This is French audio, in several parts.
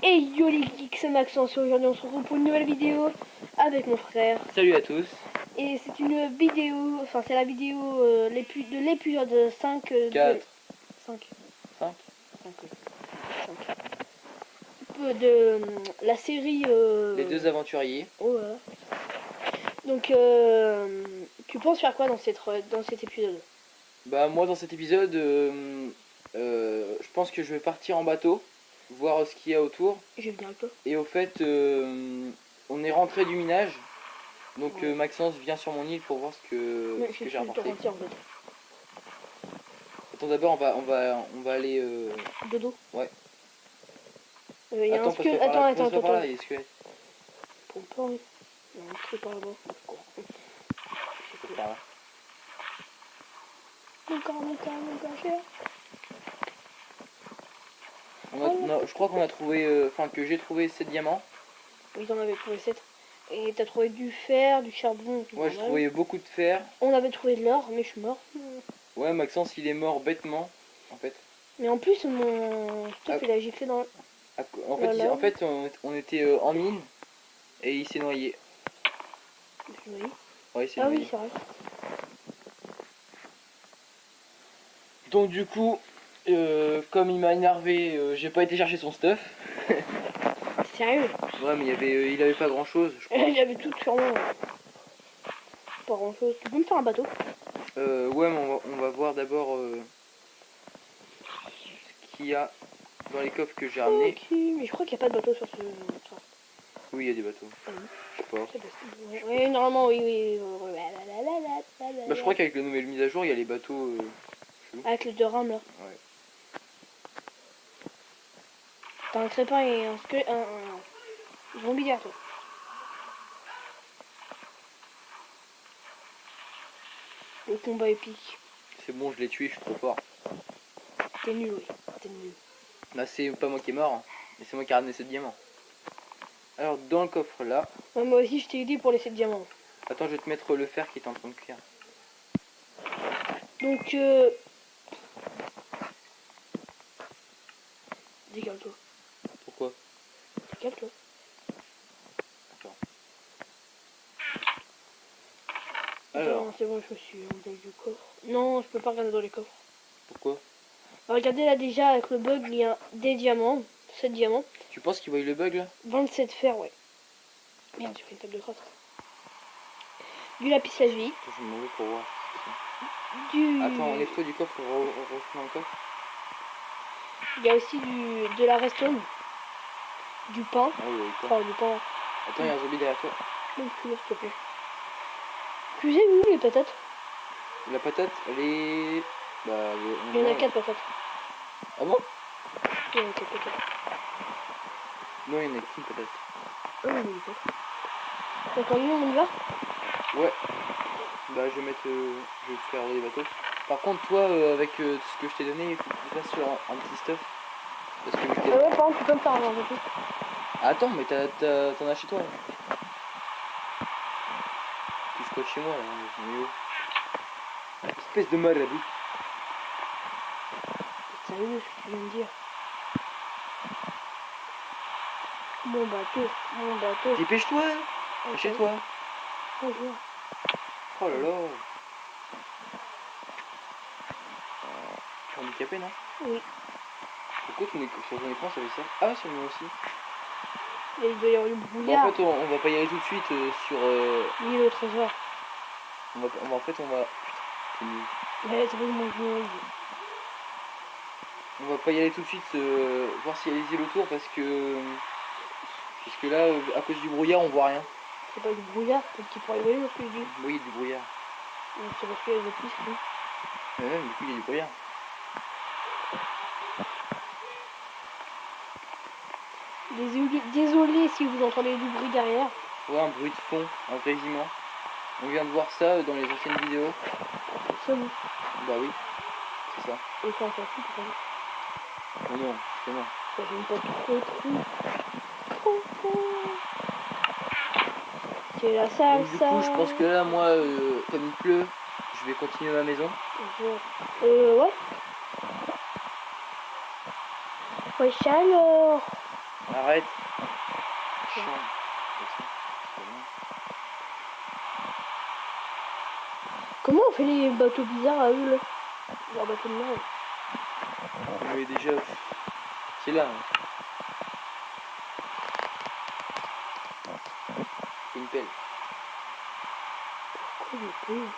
Et yo les geeks, c'est Maxence et aujourd'hui on se retrouve pour une nouvelle vidéo avec mon frère. Salut à tous. Et c'est une vidéo, enfin c'est la vidéo de l'épisode 5 4 de... 5 5 de la série... Les deux aventuriers. Oh, voilà. Donc tu penses faire quoi dans cet épisode? Bah moi dans cet épisode, je pense que je vais partir en bateau, voir ce qu'il y a autour. Je vais venir avec toi. Et au fait, on est rentré du minage. Donc Ouais. Maxence vient sur mon île pour voir ce que j'ai rapporté. En fait. Attends, d'abord on va aller... Dodo. Ouais. Il y a un Attends, squelette. attends, Attends. par là, il y a des squelettes. Pour pas... Non, c'est par là-bas. C'est par là. Mon corps, cher. Non, je crois qu'on a trouvé, enfin que j'ai trouvé 7 diamants. Ils en avaient trouvé 7. Et t'as trouvé du fer, du charbon. Ouais, j'ai trouvé beaucoup de fer. On avait trouvé de l'or, mais je suis mort. Ouais, Maxence il est mort bêtement, en fait. Mais en plus, mon stuff il a giflé dans... En fait, on était en mine et il s'est noyé. Oui. Ouais, il s'est Ah noyé. oui, c'est vrai. Donc du coup, comme il m'a énervé, j'ai pas été chercher son stuff. Sérieux? Ouais, mais il avait pas grand chose, je crois. Il y avait tout sur moi. Pas grand chose. Tu peux me faire un bateau? Ouais, mais on va voir d'abord ce qu'il y a dans les coffres que j'ai ramenés. Ok, mais je crois qu'il n'y a pas de bateau sur ce... Oui, il y a des bateaux. Je sais pas. Oui, normalement, oui. Bah, je crois qu'avec la nouvelle mise à jour, il y a les bateaux chelous. Avec les deux rames là. Ouais. T'as un crépin et un squelette. Un zombie derrière toi. Le combat épique. C'est bon, je l'ai tué, je suis trop fort. T'es nul, oui. T'es nul. Bah, c'est pas moi qui est mort, hein, mais c'est moi qui ai ramené 7 diamants. Alors, dans le coffre là. Ouais, moi aussi, je t'ai aidé pour les 7 diamants. Attends, je vais te mettre le fer qui est en train de cuire. Donc, décale-toi. Pourquoi? Décale-toi. Attends. Alors, c'est bon, je me suis en bas du coffre. Non, je peux pas regarder dans les coffres. Pourquoi? Alors, regardez là déjà, avec le bug, il y a des diamants. 7 diamants. Tu penses qu'il voit le bug là? 27 fer, ouais. Merde, j'ai pris une table de crotte. Du lapis lazuli. Attends, je vais me lever pour voir. Du... Attends, enlève-toi du coffre, refais dans le coffre. Il y a aussi de la redstone. Du pain. Ah oui, oui, Enfin, du pain. Attends, il y a un zombie derrière toi. Même plus, s'il te plaît. Vous avez vu les patates? La patate, elle est... Bah, Il y en a 4 patates. Ah bon? Il y en a 4 patates. Non, il y en a qu'une patate. Ah oui, il y en a 4. Donc, on y va? Ouais. Bah, je vais mettre... je vais faire les bateaux. Par contre, toi, avec ce que je t'ai donné, il faut que tu fasses sur un petit stuff. Parce que je t'ai... Ouais, par contre, tu peux me faire un bateau. Attends, mais t'en as chez toi, là. Tu squattes chez moi, là. Mais oh. Espèce de marabout. Sérieux, ce que tu viens de dire? Mon bateau. Dépêche-toi, Okay. chez toi. Bonjour. Oh là là. Tu es handicapé, non? Oui. Pourquoi sur ton écran ça fait ça? Ah, sur le mien aussi. Et il doit y avoir du Bon, brouillard. en fait, on va pas y aller tout de suite sur... Oui, le trésor. En fait, on va... Putain, c'est nul. Ouais, c'est pas mon jeu. On va pas y aller tout de suite voir s'il y a des îles autour parce que là, à cause du brouillard, on voit rien. C'est pas du brouillard, peut-être qu'il pourrait y voler dans ce que je dis. Oui, il y a du brouillard. C'est parce qu'il y a des pistes, oui. Mais même, du coup, il y a du brouillard. Désolé si vous entendez du bruit derrière. Ouais, un bruit de fond, un régiment. On vient de voir ça dans les anciennes vidéos. C'est bon. Bah oui, c'est ça. Et ça, on s'en fout, tout ça. Oh non, c'est bon. Ça fait pas trop. C'est la salsa. Donc, du coup, je pense que là, moi, comme il pleut, je vais continuer ma maison. Ouais. Ouais, alors. Arrête. Chiant. Comment on fait les bateaux bizarres à eux là? Leur bateau de merde. Mais déjà, c'est là. C'est une pelle. Pourquoi une pelle?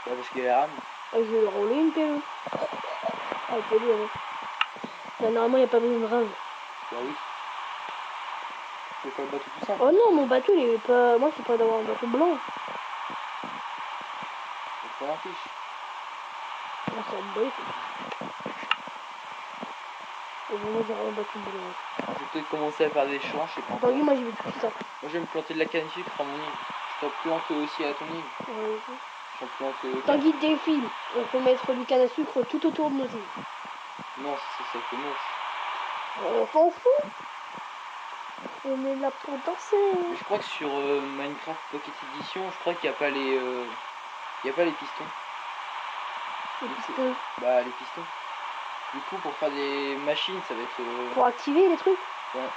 Bah parce qu'il y a la rame. Ah, je vais le rouler une pelle. Ah, pelle, ouais. Bah, normalement, il n'y a pas besoin de rame. Bah oui. Tu veux faire le bateau tout simple. Oh non, mon bateau, il est pas. Moi, c'est pas d'avoir un bateau blanc. Ça m'en fiche. Ah, ça me bat. Et bon, moi, j'aurai un bateau blanc. Je vais peut-être commencer à faire des champs, je sais pas encore. Tanguy, moi, j'y vais tout de suite. Hein. Moi je vais me planter de la canne à sucre à mon île. Je t'en plante aussi à ton île. Ouais, Je t'en plante Tanguy, défile. On peut mettre du canne à sucre tout autour de nos îles. Non, ça fait moche. On s'en fout. On est là pour danser. Mais je crois que sur Minecraft Pocket Edition, je crois qu'il n'y a pas les. Il y a pas les pistons. Les pistons. Bah les pistons. Du coup pour faire des machines ça va être. Pour activer les trucs. Ouais.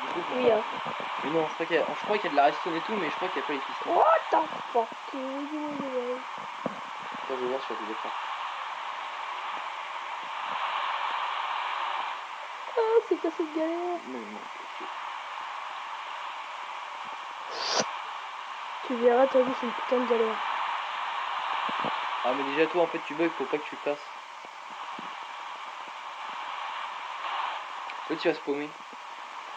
Du coup pour Oui, faire... Mais non, je crois qu'il y a de la redstone et tout, mais je crois qu'il n'y a pas les pistons. What the fuck? Attends, je vais voir sur le téléphone. Ah, c'est quoi cette galère? Non. Tu verras, t'as vu, c'est une putain de galère. Ah mais déjà toi en fait tu bugs, faut pas que tu le fasses. Toi tu vas se paumer.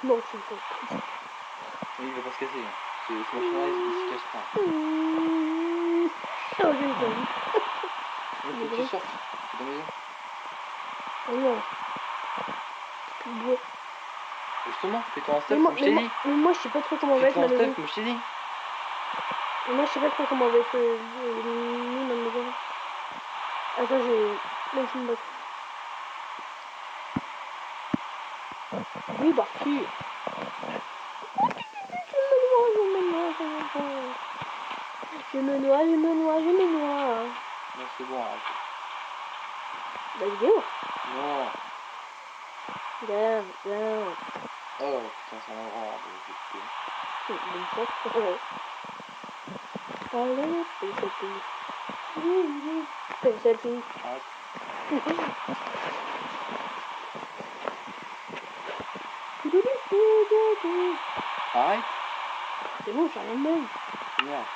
Non, c'est pas. Oui, il va pas se casser. Ce machin-là, il se casse pas. Oh, j'ai pas vu. Il faut que tu sortes de ta maison. Oh non. Bon. Justement, fais-toi un Mais stuff moi, comme je t'ai dit. mais moi, je sais pas trop comment va être Fais-toi ma un maison. stuff comme je t'ai dit. Mais moi, je sais pas trop comment va être ma maison. Attends, j'ai... Laisse une boîte. Oui, bah, qui? Je me noie. Non, c'est bon, arrête. La vidéo? Non. Regarde. Oh, putain, c'est un endroit. Bonne chance. Allez, fais selfie. Arrête. Arrête. C'est bon, j'ai rien de même. Merde.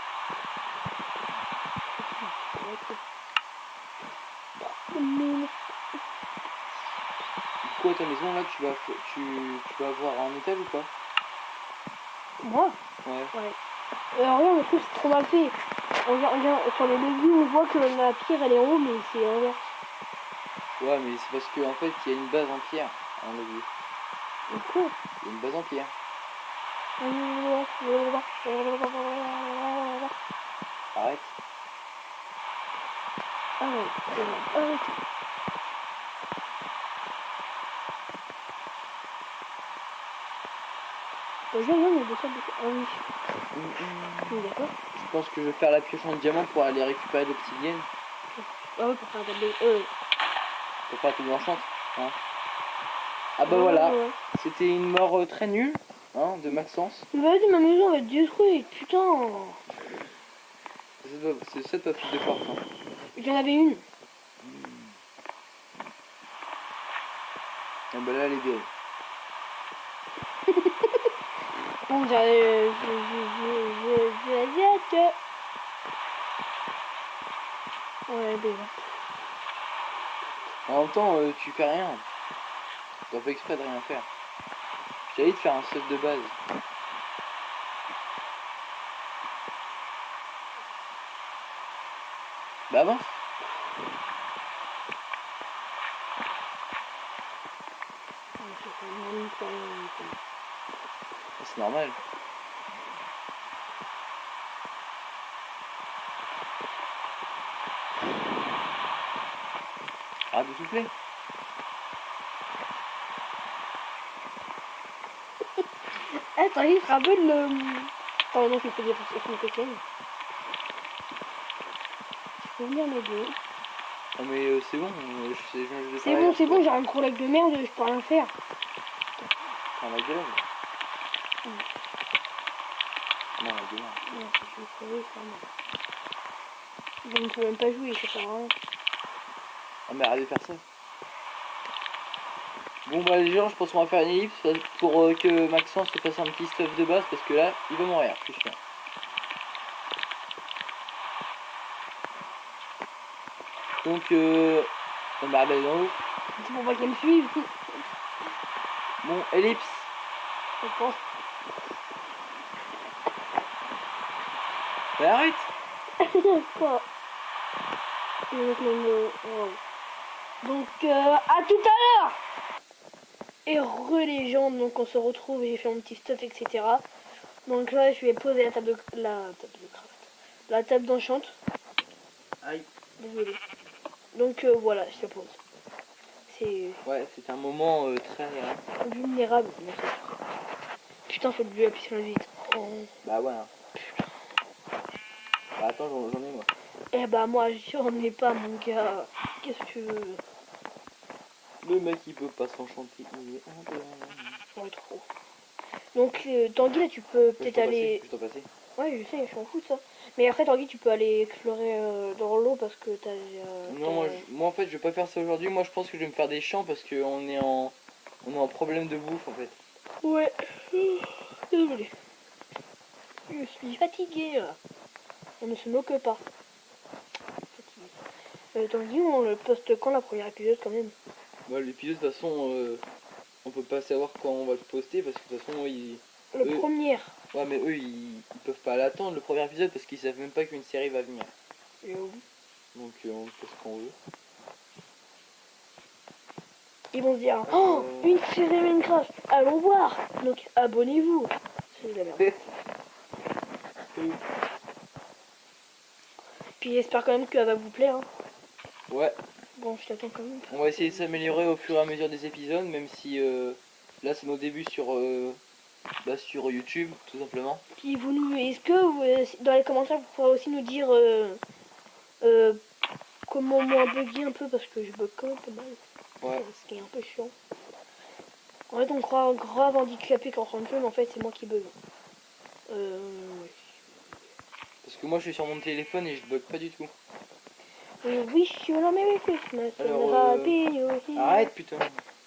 Du coup, à ta maison, là, tu vas avoir un hôtel ou pas? Moi? Ouais. Regarde, le truc, c'est trop mal fait. Regarde, sur les leviers, on voit que la pierre, elle est en haut, mais c'est inverse. Ouais, mais c'est parce qu'en fait, il y a une base en pierre. En levier. Quoi? Il y a une base en pierre. Arrête. Arrête. Regarde, il y a des sables. Ah oui. Oui, d'accord. Je pense que je vais faire la pioche en diamant pour aller récupérer l'obsidienne. Ah ouais, pour faire des... Pour faire tout blanchante. Hein. Ah bah voilà. Ouais. C'était une mort très nulle. Hein, de Maxence. Vas-y, ma maison va être détruite, putain. C'est ça ta fiche de force. Hein. J'en avais une. Ah bah là, elle est belle. Bon, ouais, belle. En même temps, tu fais rien. T'as pas exprès de rien faire. Je t'avais dit de faire un set de base. Bah avance. C'est normal. Arrête de souffler. Attends, il se rappelle le... Attends, non, je peux dire que c'est cocaine. Tu peux venir m'aider. Non mais c'est bon, C'est bon, j'ai un gros lac de merde, je peux rien faire. Enfin, la gueule. Mm. Non, la gueule. Non, c'est une série, ça, non. Donc, tu peux même pas jouer, ça sert à rien. Ah, mais arrête de faire ça. Bon, bah, les gens, je pense qu'on va faire une ellipse pour que Maxence se fasse un petit stuff de base parce que là, il va mourir, je suis sûr. Donc, on va regarder dans l'eau. C'est pour pas qu'elle me suive. Bon, ellipse. Je pense. Mais arrête. Quoi. Wow. Donc, à tout à l'heure. Et les gens, donc on se retrouve et j'ai fait mon petit stuff, etc. Donc là, je vais poser la table de craft. La table d'enchante. Aïe. Désolé. Donc voilà, je la pose. C'est Ouais, c'est un moment très... vulnérable. Mais putain, faut lui appuyer sur la vite. Oh. Bah ouais. Hein. Bah attends, j'en ai moi. Eh bah moi, j'en ai pas, mon gars. Qu'est-ce que tu veux? Le mec, il peut pas s'enchanter. Il est un peu... Ouais, trop. Donc, Tanguy, là, tu peux peut-être aller... Je t'en passer. Ouais, je sais, je m'en fous de ça. Mais après, Tanguy, tu peux aller explorer dans l'eau parce que t'as... Non, moi en fait, je vais pas faire ça aujourd'hui. Moi, je pense que je vais me faire des champs parce qu'on est en... On est en problème de bouffe en fait. Ouais. Désolé. Je suis fatiguée, là. On ne se moque pas. Tanguy, on le poste quand la première épisode, quand même? Bah, l'épisode, de toute façon, on peut pas savoir quand on va le poster parce que de toute façon, Le premier. Ouais, mais eux, ils peuvent pas l'attendre le premier épisode parce qu'ils savent même pas qu'une série va venir. Donc, on fait ce qu'on veut. Ils vont se dire, oh, une série Minecraft, allons voir. Donc, abonnez-vous. C'est de la merde. Puis j'espère quand même qu'elle va vous plaire. Hein. Ouais. Bon, je t'attends quand même. On va essayer de s'améliorer au fur et à mesure des épisodes, même si là c'est nos débuts sur YouTube, tout simplement. Puis vous nous, est-ce que dans les commentaires vous pourrez aussi nous dire comment moi bugger un peu parce que je bug quand même pas mal. Ouais. Ce qui est un peu chiant. En fait, on croit grave handicapé quand on peut, mais en fait c'est moi qui bug. Ouais. Parce que moi je suis sur mon téléphone et je bug pas du tout. Oui, je suis là, mais Christmas. Arrête putain.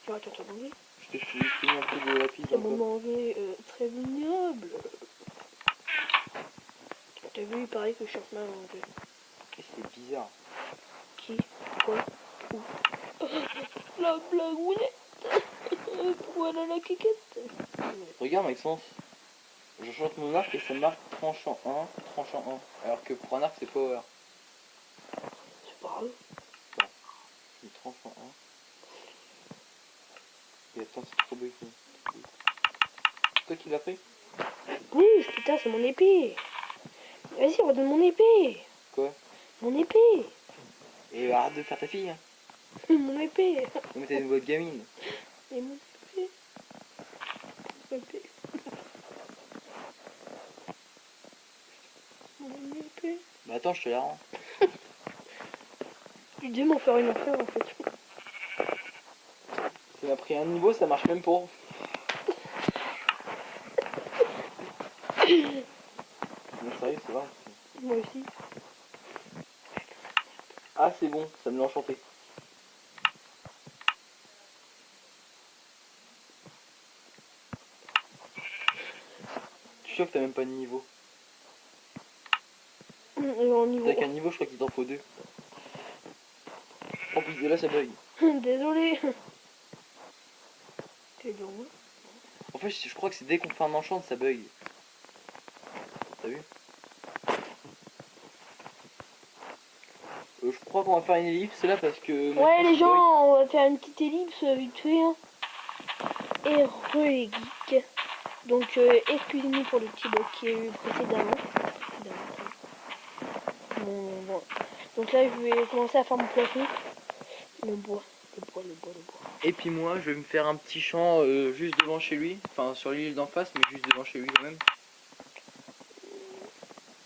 Tu vas te manger. Je te fais un peu de la piste. C'est mon manger très vulnérable. T'as vu, il paraît que je chante mal à manger. C'est bizarre. Qui? Quoi? Où? La blagounette. Voilà la quiquette. Regarde Maxence. Je chante mon arc et ça marque tranchant 1, tranchant 1. Alors que pour un arc c'est power. C'est pas grave. Il tranchant 1. Et attends, c'est trop beau. C'est toi qui l'as pris? Oui, putain, c'est mon épée. Vas-y, redonne mon épée. Quoi? Mon épée. Et arrête de faire ta fille. Hein. Mon épée. Non mais t'es une bonne gamine. Et mon épée. Mon épée. Mon épée. Bah attends, je te la rends. Tu devais m'en faire une après en fait. Ça m'a pris un niveau, ça marche même pas. Non sérieux, c'est vrai. Moi aussi. Ah c'est bon, ça me l'a enchanté. Tu es sûr que t'as même pas de niveau? T'as qu'un niveau, je crois qu'il t'en faut 2. En plus de là, ça bug. Désolé. T'es dur, moi. En fait, je crois que c'est dès qu'on fait un enchant, ça bug. T'as vu? Je crois qu'on va faire une ellipse là parce que... Ouais les gens, on va faire une petite ellipse vite fait. Hein. Et les geeks. Donc excusez-nous pour le petit bug qu'il y a eu précédemment. Bon. Donc là je vais commencer à faire mon plafond. Le bois. Et puis moi, je vais me faire un petit champ juste devant chez lui. Enfin, sur l'île d'en face, mais juste devant chez lui quand même.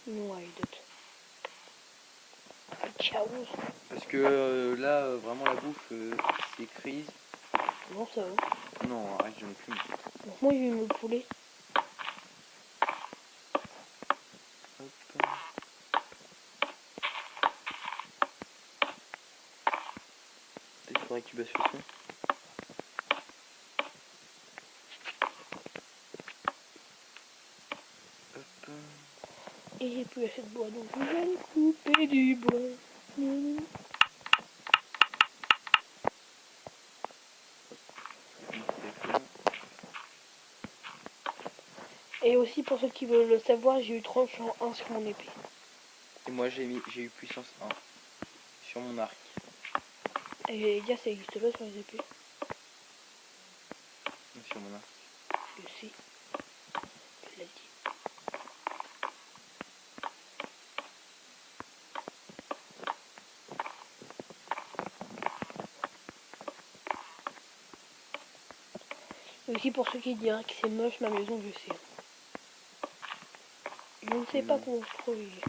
Non, ciao. Parce que là, vraiment la bouffe, c'est crise. Non, ça va. Non, arrête, j'en ai plus. Donc moi, je vais me poulet. Hop. Il faudrait que tu baisses le son. Hop. Et j'ai plus assez de bois, donc je vais couper du bois. Et aussi, pour ceux qui veulent le savoir, j'ai eu tranchant 1 sur mon épée. Et moi j'ai eu puissance 1 sur mon arc. Et j'allais dire, ça existe pas sur les épées. Sur mon arc. Je sais. Je l'ai dit. Et aussi, pour ceux qui diraient que c'est moche ma maison, je sais. Je ne sais pas construire.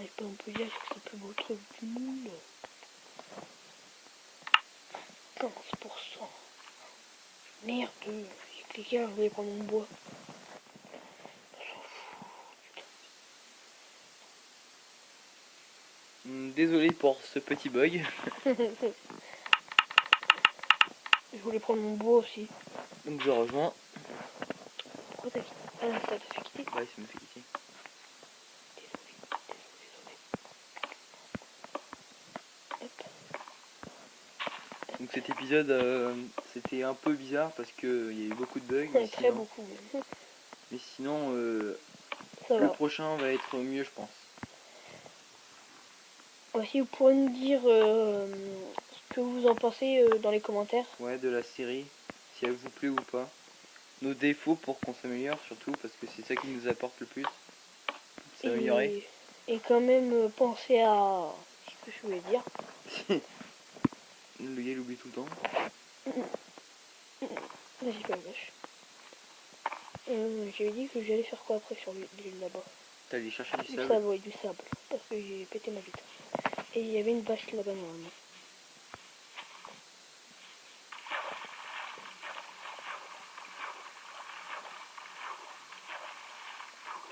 Et puis on peut dire que c'est le plus beau truc du monde. 15%. Merde, j'ai cliqué, je voulais prendre mon bois. On s'en fout. Désolé pour ce petit bug. Je voulais prendre mon bois aussi. Donc je rejoins. Pourquoi t'as quitté? Ah, ça t'a fait quitter? Ouais, ça me fait quitter. Désolé. Donc cet épisode, c'était un peu bizarre parce que il y a eu beaucoup de bugs. Ouais, très beaucoup. Mais sinon, Ça le va. prochain va être mieux, je pense. Aussi, vous pourrez nous dire ce que vous en pensez dans les commentaires. Ouais, de la série, si elle vous plaît ou pas. Nos défauts pour qu'on s'améliore surtout, parce que c'est ça qui nous apporte le plus. S'améliorer. Et quand même penser à ce que je voulais dire. Le gars il oublie tout le temps. Vas-y, fais la vache. J'avais dit que j'allais faire quoi après sur l'île là-bas? T'allais chercher du Du sable. sable, ouais, du sable. Parce que j'ai pété ma vitre. Et il y avait une vache là-bas normalement.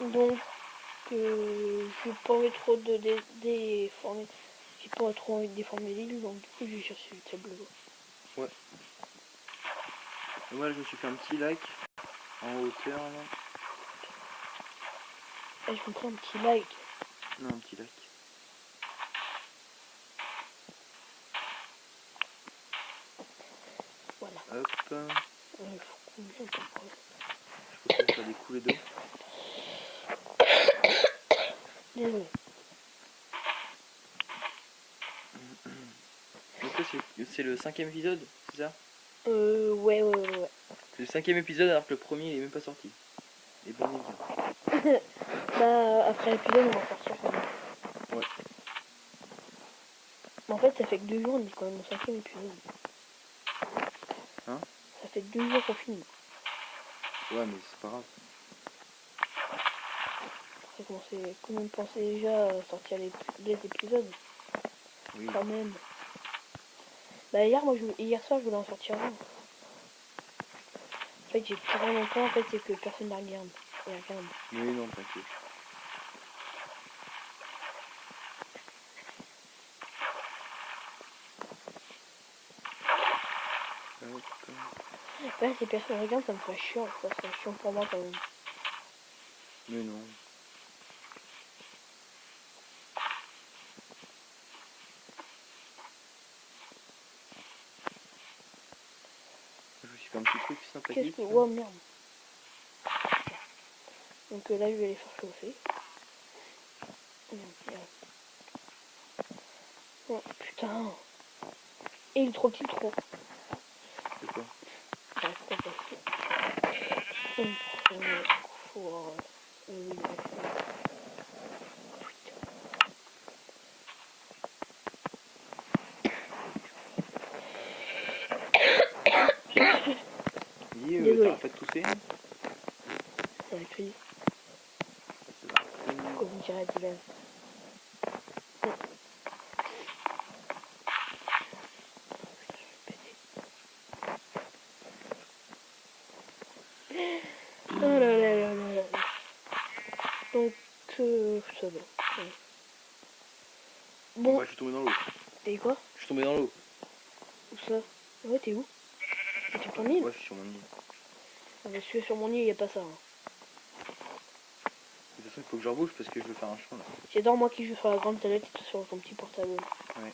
Donc, j'ai pas envie trop de déformer. J'ai pas trop envie de déformer l'île, donc du coup j'ai cherché le sable là. Ouais. Et moi je me suis fait un petit lac en hauteur là. Ah, je comprends un petit like. Non, un petit lac. Voilà. Hop. Il faut qu'on vienne pour prendre. Je peux faire des coulées d'eau. Désolé. Donc ça c'est le 5ème épisode, c'est ça? Ouais. C'est le 5ème épisode alors que le premier il est même pas sorti. Et bon il est bien. Bah, après l'épisode, on va sortir quand même. Ouais. Mais en fait, ça fait que 2 jours, on est quand même au 5ème épisode. Hein? Ça fait 2 jours qu'on filme. Ouais mais c'est pas grave. Comment on pensait déjà à sortir les épisodes? Oui. Quand même. Bah, hier soir, je voulais en sortir un. En fait, j'ai carrément pas, en fait, c'est que personne ne regarde. Et regarde. Oui non t'inquiète. Ouais, si personne regarde, ça me ferait chiant. Ça serait chiant pour moi quand même. Mais non. Je me suis fait un petit truc Qu'est-ce sympathique. que... Oh merde. Donc là, je vais les faire chauffer. Oh putain. Et il est trop petit, le trou. C'est quoi? Ouais, c'est pas possible. Faut... oui, Dis, désolé. t'arrêtes pas de tousser? C'est la crise. C'est la Comme dirait Dylan. ça va. Ouais. Bon, Bah, je suis tombé dans l'eau. t'es quoi? Je suis tombé dans l'eau. Où ça? Ouais, t'es où? T'es sur ton île? Ouais, je suis sur mon île. Ah bah, si tu es sur mon île, y a pas ça. Hein. De toute façon, il faut que je rebouche parce que je veux faire un chemin là. J'adore moi qui joue sur la grande tablette et toi sur ton petit portable. Ouais.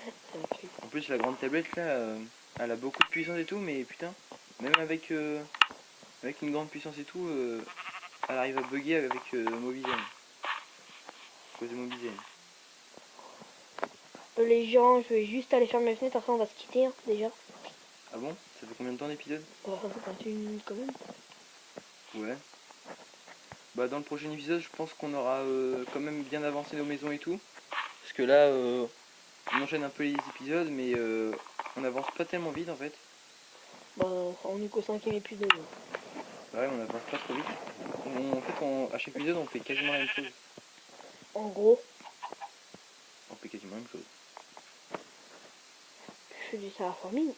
Ça va créer. En plus, la grande tablette là, elle a beaucoup de puissance et tout, mais putain, même avec, avec une grande puissance et tout, elle arrive à bugger avec Mobizen. À cause de Mobizen. Les gens, je vais juste aller fermer la fenêtre, après on va se quitter hein, déjà. Ah bon? Ça fait combien de temps d'épisode? 21 minutes quand même. Ouais. Bah dans le prochain épisode, je pense qu'on aura quand même bien avancé nos maisons et tout. Parce que là, on enchaîne un peu les épisodes, mais on avance pas tellement vite en fait. Bah, on est qu'au 5e épisode. Ouais, on avance pas trop vite. En fait, à chaque épisode, on fait quasiment la même chose. En gros, On fait quasiment la même chose. je fais du terraforming.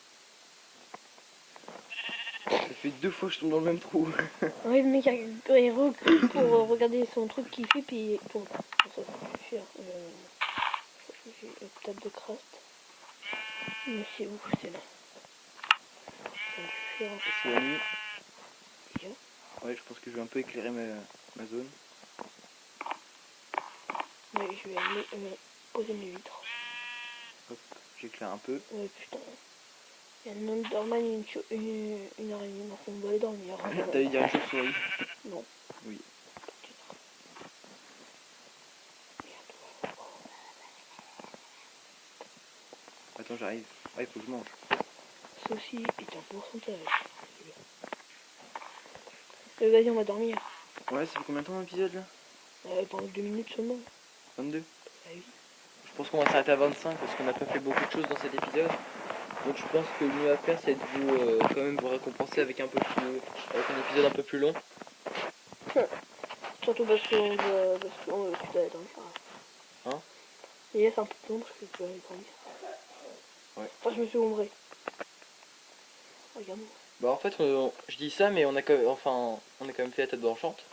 Ça fait 2 fois que je tombe dans le même trou. Ouais, le mec il recule pour regarder son truc qu'il fait, puis pour ça faire j'ai une table de craft. Mais c'est où? C'est là. Ça me fait faire C'est la nuit. déjà. Ouais, je pense que je vais un peu éclairer ma zone. Mais je vais aller poser mes vitres. Hop, j'éclaire un peu. Ouais, putain. Il y a un Enderman et une araignée, donc on va aller dormir. T'as eu dire une chauve-souris? Non. Oui. Attends, j'arrive. Ah, il faut que je mange. Ceci est un pourcentage. Vas-y, on va dormir. Ouais, ça fait combien de temps l'épisode là? Pendant 2 minutes seulement. 22. Ah oui. Je pense qu'on va s'arrêter à 25 parce qu'on n'a pas fait beaucoup de choses dans cet épisode. Donc je pense que le mieux à faire c'est de vous quand même vous récompenser avec un épisode un peu plus long. Surtout parce qu'on va tout à l'heure. Hein? Et là, c'est un peu plus long parce que tu vas aller dormir. Ouais. Enfin, je me suis ombré. Regarde. Bah en fait je dis ça mais on a quand même fait la tête branchante.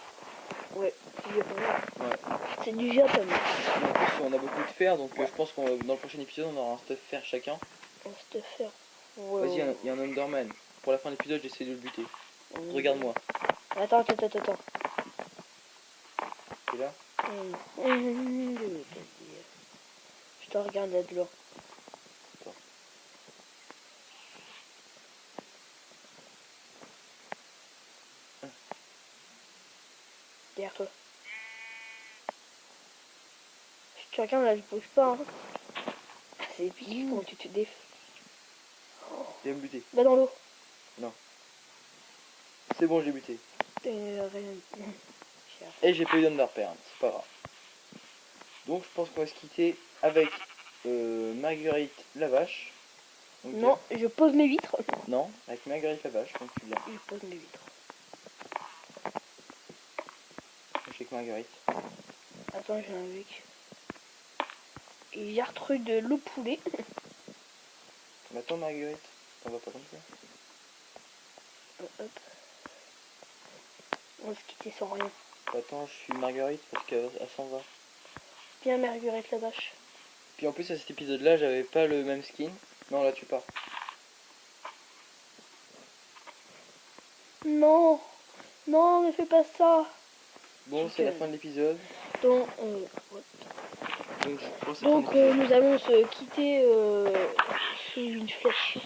Ouais, c'est du Japon. Ouais. C'est du Japon. Mais en plus on a beaucoup de fer donc je pense qu'on dans le prochain épisode on aura un stuff fer chacun. On se te faire. Ouais, Vas-y, ouais. il y a un Enderman. Pour la fin de l'épisode j'essaie de le buter. Regarde-moi. Attends. T'es là? Je te regarde là de loin. Attends. Derrière toi. Si tu regardes là, je bouge pas. Hein. C'est épique comment tu te déf. Viens me buter. Va dans l'eau. C'est bon, j'ai buté. Rien. Et j'ai pas eu d'Enderpearl, c'est pas grave. Donc je pense qu'on va se quitter avec Marguerite la vache. Donc, Non, je pose mes vitres. non, avec Marguerite la vache, donc tu viens. Je pose mes vitres. Je suis avec Marguerite. Attends, j'ai un mec. Et j'ai retrouvé de l'eau poulet. Mais attends Marguerite, on va pas comme ça. Hop. On va se quitter sans rien. Attends, je suis Marguerite parce qu'elle s'en va. Bien Marguerite la vache. Puis en plus à cet épisode là j'avais pas le même skin. Non là tu pars. Non, non, ne fais pas ça. Bon c'est la fin de l'épisode. Donc, Donc je pense que nous allons se quitter sous une flèche.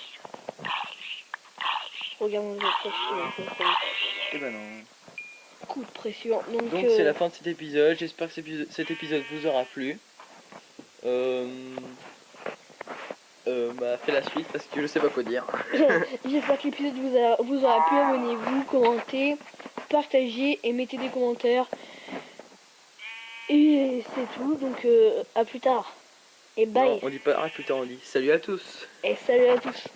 Regarde mon flèche. Eh ben non. Coup de pression. Donc c'est la fin de cet épisode. J'espère que cet épisode vous aura plu. Bah fais la suite parce que je sais pas quoi dire. j'espère que l'épisode vous aura plu. Abonnez-vous, commentez, partagez et mettez des commentaires. Et c'est tout. Donc à plus tard. Et bye. Non, on dit pas à plus tard, on dit salut à tous. Et salut à tous.